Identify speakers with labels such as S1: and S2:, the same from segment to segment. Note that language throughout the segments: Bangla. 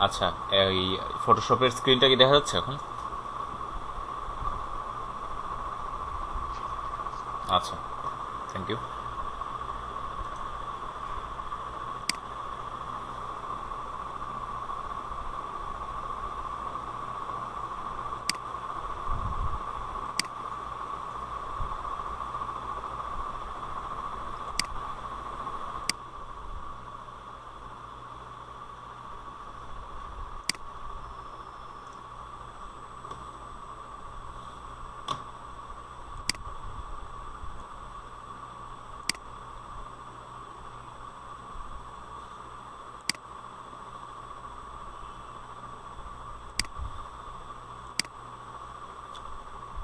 S1: আচ্ছা, এই ফটোশপের স্ক্রিনটা কি দেখা যাচ্ছে এখন? আচ্ছা, থ্যাংক ইউ।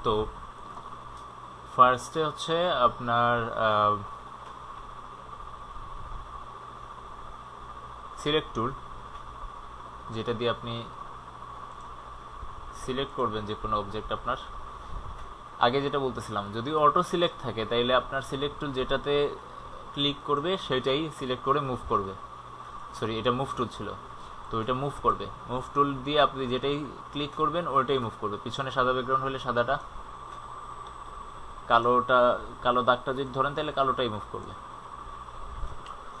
S1: তো ফার্স্টে হচ্ছে আপনার সিলেক্ট টুল, যেটা দিয়ে আপনি সিলেক্ট করবেন যে কোনো অবজেক্ট আপনার। আগে যেটা বলতেছিলাম, যদি অটো সিলেক্ট থাকে তাইলে আপনার সিলেক্ট টুল যেটাতে ক্লিক করবে সেটাই সিলেক্ট করে মুভ করবে। সরি, এটা মুভ টুল ছিল, তো এটা মুভ করবে। মুভ টুল দিয়ে আপনি যেটাই ক্লিক করবেন ওইটাই মুভ করবে। পিছনে সাদা ব্যাকগ্রাউন্ড হলে সাদাটা, কালোটা, কালো দাগটা যদি ধরেন তাহলে কালোটাই মুভ করবে।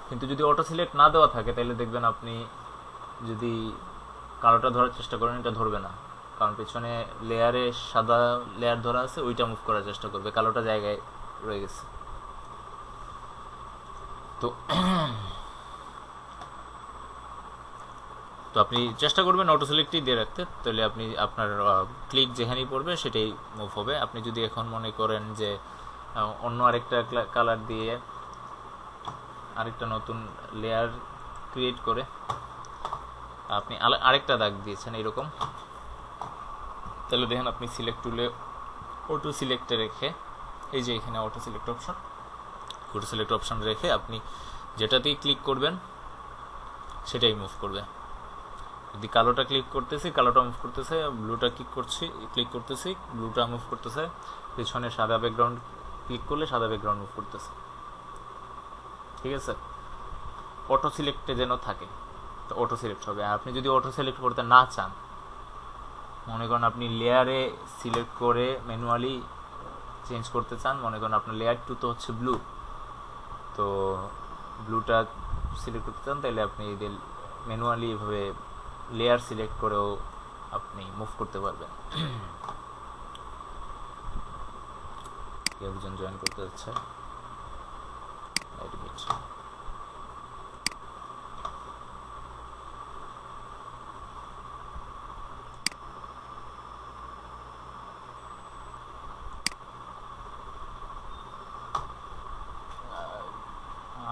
S1: কিন্তু যদি অটো সিলেক্ট না দেওয়া থাকে তাহলে দেখবেন আপনি যদি কালোটা ধরার চেষ্টা করেন এটা ধরবে না, কারণ পিছনে লেয়ারে সাদা লেয়ার ধরা আছে, ওইটা মুভ করার চেষ্টা করবে, কালোটা জায়গায় রয়ে গেছে। তো তো আপনি চেষ্টা করবেন অটো সিলেক্টই দিয়ে রাখতে, তাহলে আপনি আপনার ক্লিক যেখানেই পড়বে সেটাই মুভ হবে। আপনি যদি এখন মনে করেন যে অন্য আরেকটা কালার দিয়ে আরেকটা নতুন লেয়ার ক্রিয়েট করে আপনি আরেকটা দাগ দিয়েছেন এরকম, তাহলে দেখেন আপনি সিলেক্ট টুলে অটো সিলেক্টে রেখে, এই যে এখানে অটো সিলেক্ট অপশন রেখে আপনি যেটাতেই ক্লিক করবেন সেটাই মুভ করবে। যদি কালোটা ক্লিক করতেছি কালোটা মুভ করতেছে, ব্লুটা ক্লিক করতেছি ব্লুটা মুভ করতেছে, পেছনে সাদা ব্যাকগ্রাউন্ড ক্লিক করলে সাদা ব্যাকগ্রাউন্ড মুভ করতেছে। ঠিক আছে, অটো সিলেক্টে যেন থাকে, তো অটো সিলেক্ট হবে। আর আপনি যদি অটো সিলেক্ট করতে না চান, মনে করেন আপনি লেয়ারে সিলেক্ট করে ম্যানুয়ালি চেঞ্জ করতে চান, মনে করেন আপনার লেয়ার 2 তো হচ্ছে ব্লু, তো ব্লুটা সিলেক্ট করতে চান, তাহলে আপনি ম্যানুয়ালি এভাবে লেয়ার সিলেক্ট করেও আপনি মুভ করতে পারবেন। একজন জয়েন করতে যাচ্ছে,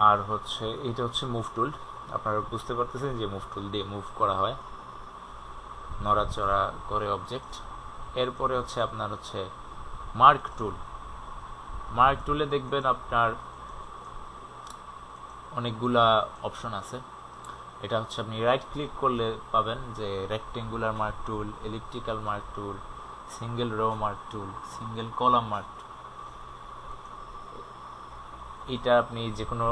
S1: আর হচ্ছে এটা হচ্ছে মুভ টুল। আপনারা বুঝতে পারতেছেন যে মুভ টুল দিয়ে মুভ করা হয়, নড়াচড়া করে অবজেক্ট। এরপরে হচ্ছে আপনার হচ্ছে মার্ক টুল। মার্ক টুলে দেখবেন আপনার অনেকগুলা অপশন আছে। এটা হচ্ছে আপনি রাইট ক্লিক করলে পাবেন যে রেক্টেঙ্গুলার মার্ক টুল, এলিপ্টিক্যাল মার্ক টুল, সিঙ্গেল রো মার্ক টুল, সিঙ্গেল কলাম মার্ক টুল। এটা আপনি যে কোনো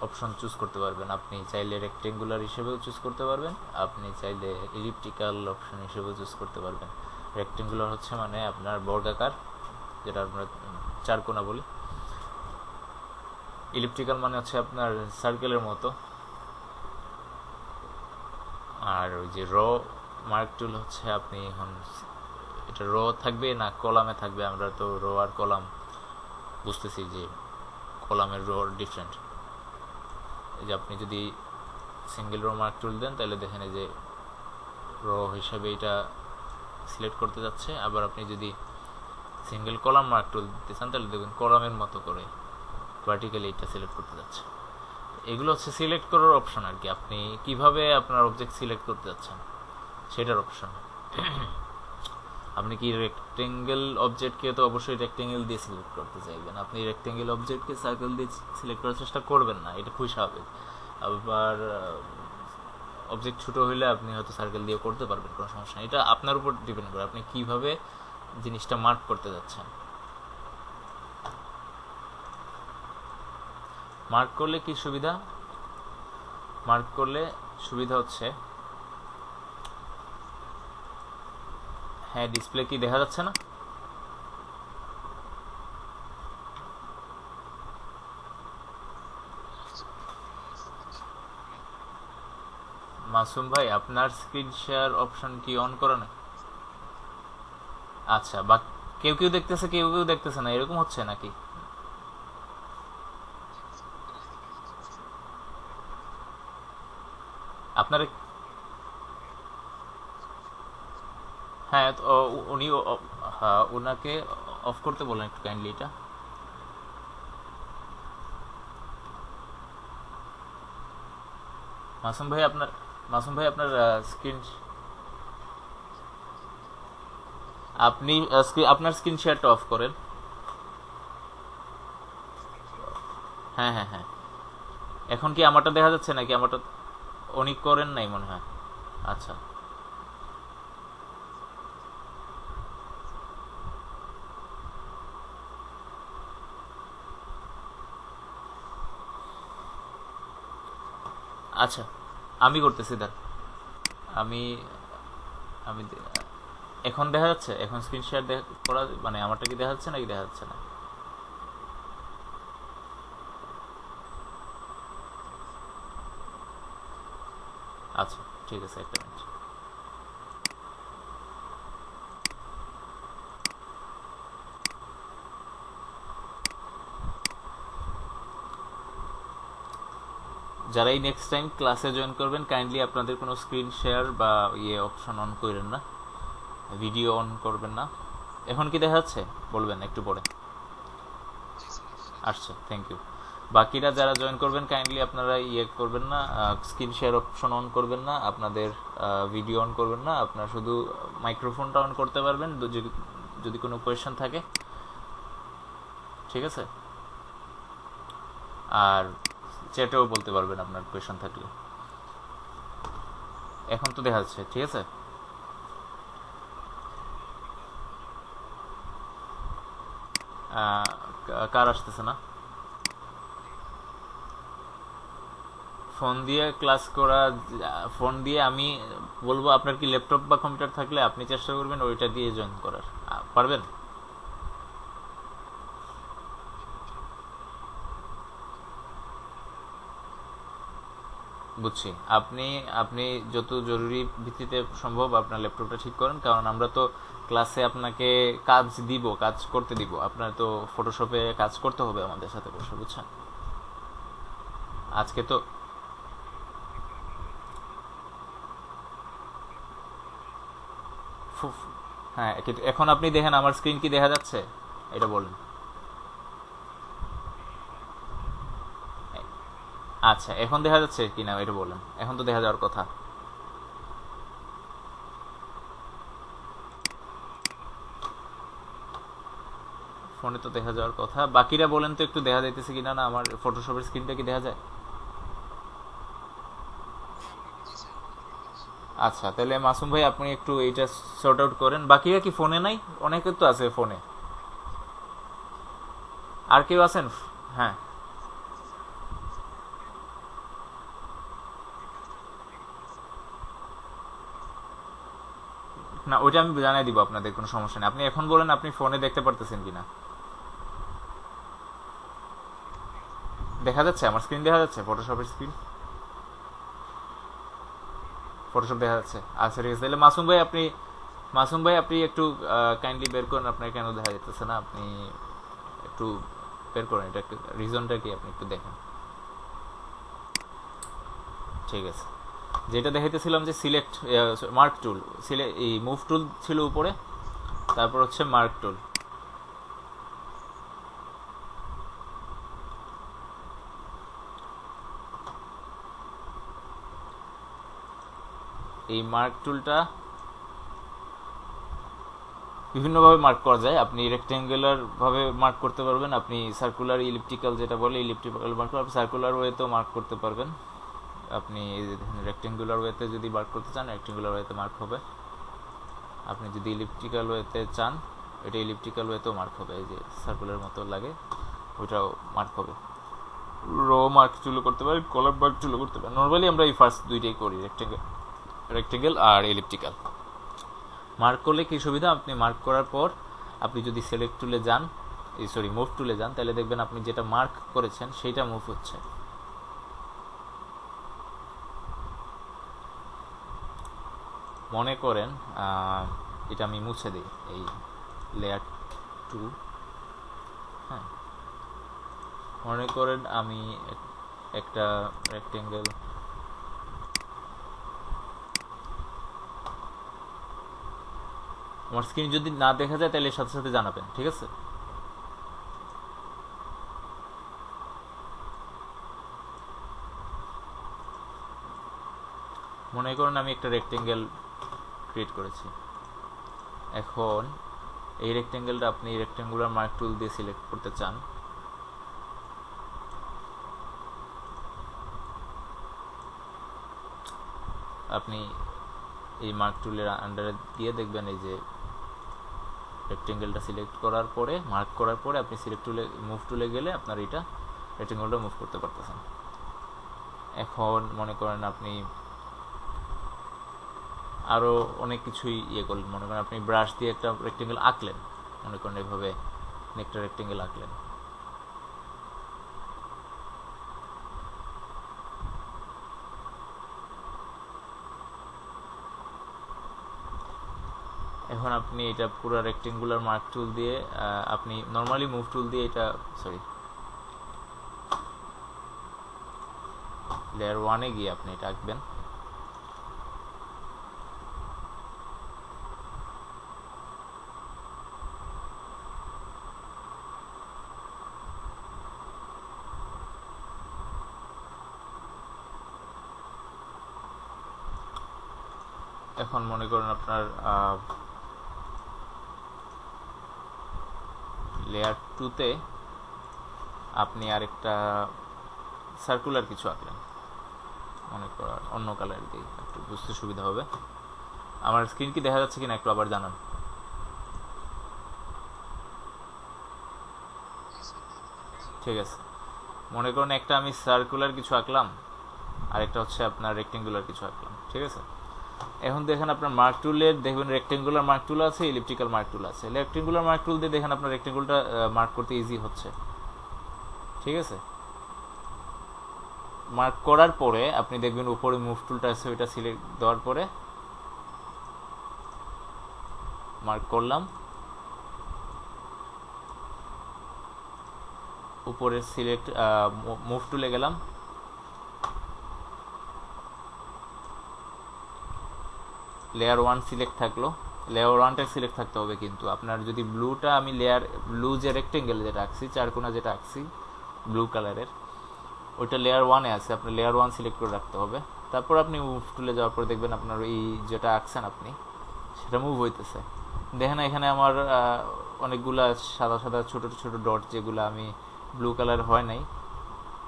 S1: অপশন চুজ করতে পারবেন। আপনি চাইলে রেক্টেঙ্গুলার হিসেবেও চুজ করতে পারবেন, আপনি চাইলে এলিপ্টিক্যাল অপশন হিসেবেও চুজ করতে পারবেন। রেক্টেঙ্গুলার হচ্ছে মানে আপনার বর্গাকার, যেটা আমরা চারকোনা বলি। ইলিপ্টিক্যাল মানে হচ্ছে আপনার সার্কেলের মতো। আর ওই যে র মার্ক টুল হচ্ছে আপনি এখন এটা র থাকবে না কলামে থাকবে, আমরা তো রো আর কলাম বুঝতেছি যে কলামের রো ডিফারেন্ট। এই যে আপনি যদি সিঙ্গেল রো মার্ক টুল দেন তাহলে দেখেন এই যে রো হিসাবে এটা সিলেক্ট করতে যাচ্ছে। আবার আপনি যদি সিঙ্গেল কলাম মার্ক টুল দিতে চান তাহলে দেখবেন কলামের মতো করে ভার্টিক্যালি এটা সিলেক্ট করতে যাচ্ছে। এগুলো হচ্ছে সিলেক্ট করার অপশন আর কি, আপনি কিভাবে আপনার অবজেক্ট সিলেক্ট করতে যাচ্ছেন সেটার অপশন। আপনি কি রেক্টেঙ্গেল অবজেক্টকে তো অবশ্যই রেক্টেঙ্গেল দিয়ে সিলেক্ট করতে চাইবেন, আপনি রেক্টেঙ্গেল অবজেক্টকে সার্কেল দিয়ে সিলেক্ট করার চেষ্টা করবেন না, এটা খুবই স্বাভাবিক। আবার অবজেক্ট ছোটো হইলে আপনি হয়তো সার্কেল দিয়ে করতে পারবেন, কোনো সমস্যা নেই। এটা আপনার উপর ডিপেন্ড করে আপনি কিভাবে জিনিসটা মার্ক করতে যাচ্ছেন। মার্ক করলে কি সুবিধা? মার্ক করলে সুবিধা হচ্ছে হ্যাঁ, ডিসপ্লে কি দেখা যাচ্ছে না? মাসুম ভাই, আপনার স্ক্রিন শেয়ার অপশন কি অন করা নেই? আচ্ছা, বা কেউ কেউ দেখতেছে, কেউ কেউ দেখতেছে না, এরকম হচ্ছে নাকি? আপনার, হ্যাঁ তো, উনি হ্যাঁ, ওনাকে অফ করতে বলেন একটু কাইন্ডলি এটা। মাসুম ভাই আপনার, মাসুম ভাই আপনার স্ক্রিন, আপনি আপনার স্ক্রিন শেয়ারটা অফ করেন। হ্যাঁ হ্যাঁ হ্যাঁ, এখন কি আমারটা দেখা যাচ্ছে নাকি? আমারটা উনি করেন নাই মনে হয়। আচ্ছা আচ্ছা, আমি করতেছি দাঁড়। আমি আমি এখন দেখা যাচ্ছে? এখন স্ক্রিন শেয়ার করা মানে আমারটা কি দেখা যাচ্ছে নাকি দেখা যাচ্ছে না? আচ্ছা, ঠিক আছে, একটা মিনিট। যারা এই নেক্সট টাইম ক্লাসে জয়েন করবেন, কাইন্ডলি আপনাদের কোনো স্ক্রিন শেয়ার বা ইয়ে অপশন অন করেন না, ভিডিও অন করবেন না। এখন কি দেখা যাচ্ছে বলবেন একটু পরে? আচ্ছা, থ্যাংক ইউ। বাকিরা যারা জয়েন করবেন, কাইন্ডলি আপনারা ইয়ে করবেন না, স্ক্রিন শেয়ার অপশন অন করবেন না, আপনাদের ভিডিও অন করবেন না, আপনার শুধু মাইক্রোফোনটা অন করতে পারবেন যদি কোনো কোয়েশ্চেন থাকে, ঠিক আছে? আর চ্যাটেও বলতে পারবেন আপনার কোয়েশ্চেন থাকলে। এখন তো দেখা যাচ্ছে, ঠিক আছে? কার আসতেছে না? ফোন দিয়ে ক্লাস করা, ফোন দিয়ে আমি বলবো আপনার কি ল্যাপটপ বা কম্পিউটার থাকলে আপনি চেষ্টা করবেন ওইটা দিয়ে জয়েন করার। পারবেন? বুঝছি। আপনি আপনি যত জরুরি ভিত্তিতে সম্ভব আপনার ল্যাপটপটা ঠিক করেন, কারণ আমরা তো ক্লাসে আপনাকে কাজ দিব, কাজ করতে দিব, আপনার তো ফটোশপে কাজ করতে হবে আমাদের সাথে বসে, বুঝছেন? আজকে তো হ্যাঁ, কিন্তু এখন আপনি দেখেন আমার স্ক্রিন কি দেখা যাচ্ছে? এটা বলেন। আচ্ছা, এখন দেখা যাচ্ছে কি না এটা বলেন, এখন তো দেখা যাওয়ার কথা। ফোনে তো দেখা যাওয়ার কথা, বাকিরা বলেন তো একটু দেখা যাইতেছে কিনা, না আমার ফটোশপের স্ক্রিনটা কি দেখা যায়? আচ্ছা, তাহলে মাসুম ভাই আপনি একটু এইটা সর্ট আউট করেন। বাকিরা কি ফোনে নাই? অনেকে তো আছে ফোনে। আর কেউ আছেন? হ্যাঁ, না ওইটা আমি জানাই দিব আপনাদের, কোনো সমস্যা নেই। আপনি এখন বলেন আপনি ফোনে দেখতে পারতেছেন কিনা। দেখা যাচ্ছে? আমার স্ক্রিন দেখা যাচ্ছে, ফটোশপের স্ক্রিন, ফটোশপ দেখা যাচ্ছে। আচ্ছা ঠিক আছে, তাহলে মাসুম ভাই আপনি, মাসুম ভাই আপনি একটু কাইন্ডলি বের করেন আপনার কেন দেখা যাচ্ছে না, আপনি একটু বের করেন, এটা একটু রিজনটা কি আপনি একটু দেখেন। ঠিক আছে, যেটা দেখাইতেছিলাম যে সিলেক্ট মার্ক টুল, এই মুভ টুল ছিল উপরে, তারপর হচ্ছে মার্ক টুল। এই মার্ক টুলটা বিভিন্নভাবে মার্ক করা যায়। আপনি রেক্টেঙ্গুলার ভাবে মার্ক করতে পারবেন, আপনি সার্কুলার, ইলিপ্টিক্যাল যেটা বলে ইলিপ্টিক্যাল মার্ক, আপনি সার্কুলার ওয়েতেও মার্ক করতে পারবেন। আপনি রেক্টেঙ্গুলার ওয়েতে যদি মার্ক করতে চান, রেক্টেঙ্গুলার ওয়েতে মার্ক হবে। আপনি যদি ইলিপ্টিক্যাল ওয়েতে চান, এটা ইলিপ্টিক্যাল ওয়েতেও মার্ক হবে, এই যে সার্কুলার মতো লাগে ওইটাও মার্ক হবে। রো মার্ক চুলো করতে পারি, কলার মার্ক চুলো করতে পারি। নর্মালি আমরা এই ফার্স্ট দুইটাই করি, রেক্টেঙ্গেল আর ইলিপ্টিক্যাল। মার্ক করলে কি সুবিধা, আপনি মার্ক করার পর আপনি যদি সিলেক্ট টুলে যান, মুভ টুলে যান, তাহলে দেখবেন আপনি যেটা মার্ক করেছেন সেইটা মুভ হচ্ছে। মনে করেন এটা আমি মুছে দিই, এই লেয়ার 2, হ্যাঁ, মনে করেন আমি একটা রেক্টেঙ্গেল, আমার স্ক্রিন যদি না দেখা যায় তাহলে সাথে সাথে জানাবেন, ঠিক আছে? মনে করেন আমি একটা রেক্টেঙ্গেল ক্রিয়েট করেছি। এখন এই রেক্টেঙ্গেলটা আপনি রেক্টেঙ্গুলার মার্ক টুল দিয়ে সিলেক্ট করতে চান। আপনি এই মার্ক টুলের আন্ডারে দিয়ে দেখবেন এই যে রেক্টেঙ্গেলটা সিলেক্ট করার পরে, মার্ক করার পরে আপনি সিলেক্ট টুলে, মুভ টুলে গেলে আপনার এটা রেক্টেঙ্গেলটা মুভ করতে পারতেছেন। এখন মনে করেন আপনি আরও অনেক কিছুই ইয়ে করলেন, মনে করেন আপনি ব্রাশ দিয়ে একটা রেক্টেঙ্গেল আঁকলেন, মনে করেন এভাবে একটা রেক্টেঙ্গেল আঁকলেন। এখন আপনি এটা পুরো রেক্টেঙ্গুলার মার্ক টুল দিয়ে, আপনি নর্মালি মুভ টুল দিয়ে এটা, লেয়ার 1-এ গিয়ে আপনি এটা আঁকবেন। এখন মনে করেন আপনার লেয়ার 2-তে আপনি আরেকটা সার্কুলার কিছু আঁকলেন, মনে করার অন্য কালার দিয়ে, একটু বুঝতে সুবিধা হবে। আমার স্ক্রিন কি দেখা যাচ্ছে কিনা একটু আবার জানান। ঠিক আছে, মনে করেন একটা আমি সার্কুলার কিছু আঁকলাম, আরেকটা হচ্ছে আপনার রেক্টেঙ্গুলার কিছু আঁকলাম, ঠিক আছে? এখন দেখেন আপনার মার্ক টুলের, দেখবেন রেক্টেঙ্গুলার মার্ক টুল আছে, ইলিপ্টিক্যাল মার্ক টুল আছে। রেক্টেঙ্গুলার মার্ক টুল দিয়ে দেখেন আপনার রেক্টেঙ্গুলটা মার্ক করতে ইজি হচ্ছে, ঠিক আছে? মার্ক করার পরে আপনি দেখবেন উপরে মুভ টুলটা আছে, ওইটা সিলেক্ট দেওয়ার পরে মার্ক করলাম, উপরে সিলেক্ট মুভ টুলে গেলাম, লেয়ার 1 সিলেক্ট থাকলো, লেয়ার 1টা সিলেক্ট থাকতে হবে। কিন্তু আপনার যদি ব্লুটা, আমি লেয়ার ব্লু যে রেক্টেঙ্গেল যেটা আঁকছি, চারকোনা যেটা আঁকছি ব্লু কালারের, ওইটা লেয়ার 1-এ আছে, আপনার লেয়ার 1 সিলেক্ট করে রাখতে হবে। তারপর আপনি মুভ টুলে যাওয়ার পরে দেখবেন আপনার এই যেটা আঁকছেন আপনি, সেটা মুভ হইতেছে। দেখেন এখানে আমার অনেকগুলা সাদা সাদা ছোট ছোট ডট, যেগুলো আমি ব্লু কালার হয় নাই,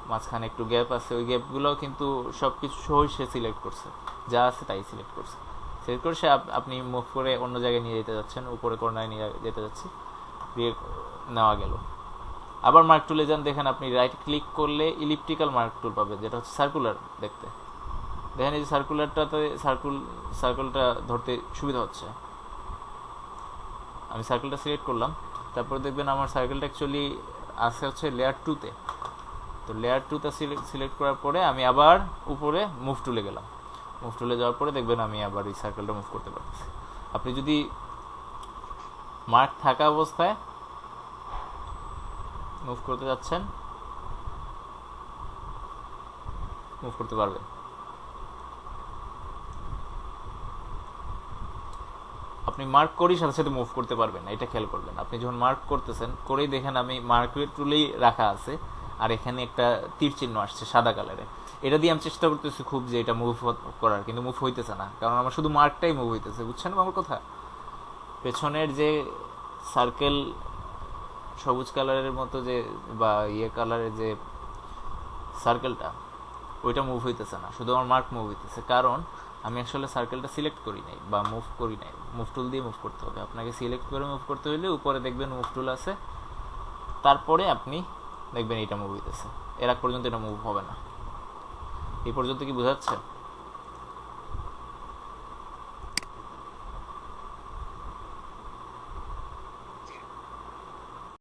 S1: মাঝখানে একটু গ্যাপ আছে, ওই গ্যাপগুলোও কিন্তু সব কিছু সহই সে সিলেক্ট করছে, যা আছে তাই সিলেক্ট করছে। সিলেক্ট করে সে আপনি মুভ করে অন্য জায়গায় নিয়ে যেতে যাচ্ছেন, উপরে কর্নারে নিয়ে যেতে যাচ্ছি, দিয়ে নেওয়া গেল। আবার মার্ক টুলে যান, দেখেন আপনি রাইট ক্লিক করলে ইলিপ্টিক্যাল মার্ক টুল পাবেন, যেটা হচ্ছে সার্কুলার দেখতে। দেখেন এই যে সার্কুলারটাতে সার্কেলটা ধরতে সুবিধা হচ্ছে। আমি সার্কেলটা সিলেক্ট করলাম, তারপর দেখবেন আমার সার্কেলটা অ্যাকচুয়ালি আছে হচ্ছে লেয়ার 2-তে। তো লেয়ার 2তে সিলেক্ট করার পরে আমি আবার উপরে মুভ টুলে গেলাম, মুভ টুলে যাওয়ার পরে দেখবেন আমি আবার এই সার্কেলটা মুভ করতে পারতেছি। আপনি যদি মার্ক থাকা অবস্থায় মুভ করতে যাচ্ছেন, মুভ করতে পারবেন। আপনি মার্ক করেই সাথে সাথে মুভ করতে পারবেন, এটা খেয়াল করবেন। আপনি যখন মার্ক করতেছেন, করেই দেখেন আমি মার্কের টুলেই রাখা আছে, আর এখানে একটা তীর চিহ্ন আসছে সাদা কালারে। এটা দিয়ে আমি চেষ্টা করতেছি খুব যে এটা মুভ করার, কিন্তু মুভ হইতেছে না, কারণ আমার শুধু মার্কটাই মুভ হইতেছে। বুঝছেন আমার কথা? পেছনের যে সার্কেল সবুজ কালারের মতো যে, বা ইয়ে কালারের যে সার্কেলটা, ওইটা মুভ হইতেছে না, শুধু আমার মার্ক মুভ হইতেছে। কারণ আমি আসলে সার্কেলটা সিলেক্ট করি নাই বা মুভ করি নাই। মুভ টুল দিয়ে মুভ করতে হবে আপনাকে। সিলেক্ট করে মুভ করতে হলে উপরে দেখবেন মুভ টুল আছে, তারপরে আপনি দেখবেন এটা মুভ হইতেছে। এর আগ পর্যন্ত এটা মুভ হবে না। এই পর্যন্ত কি বোঝা যাচ্ছে?